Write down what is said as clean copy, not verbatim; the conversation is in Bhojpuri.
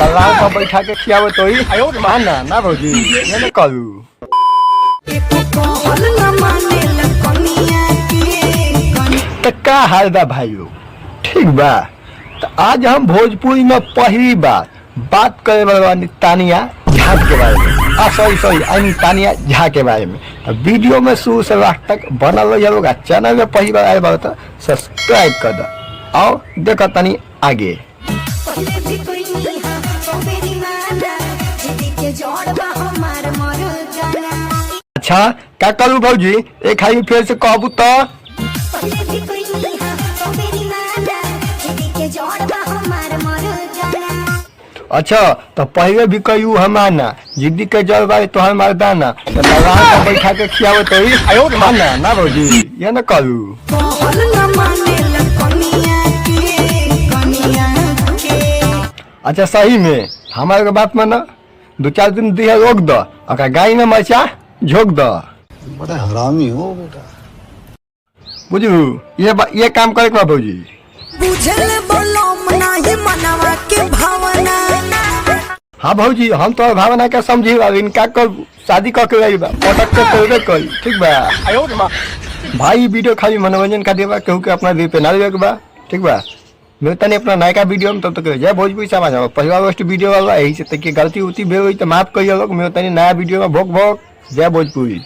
दलाल पर बैठा के खियावे तो ही माना ना भौजी ये न करू। तो का हाल बा भाइयों, ठीक बा। तो आज हम भोजपुरी में पहली बार बात करे वाला तानिया झा के बारे में, सॉरी तानिया झा के बारे में। वीडियो में शुरू से लास्ट तक बनल लोग, चैनल में पहली बार आए बार तो सब्सक्राइब कर दो और देखो तनी आगे। अच्छा क्या करूँ भौजी, एक खाई फिर से कहबू तो अच्छा तो पहले भी कहू हमाना जिद्दी के जल बारे तो हम मर्दाना तो दलाल बैठा के खियावे तो ही माना ना भौजी ये न करू। अच्छा सही में हमारे बात में ना 2-4 दिन दिया रोक दो और गाय में मरचा झोंक दो। बड़ा हरामी हो बेटा। बुझू ये काम करे के भौजी। हाँ भौजी हम तो भावना के समझी इनका कर शादी करके रही बा पटक के करबे करी, ठीक बा भाई। वीडियो खाली मनोरंजन का देवा क्योंकि अपना दिल पे ना देवे के बा, ठीक बा। मैं तने अपना नयका वीडियो में तब तक जय भोजपुरी समाज पहला वर्स्ट वीडियो वाला यही से गलती उती भेल तो माफ करिए लोग। मैं तनी नया वीडियो में भोग जय भोजपुरी।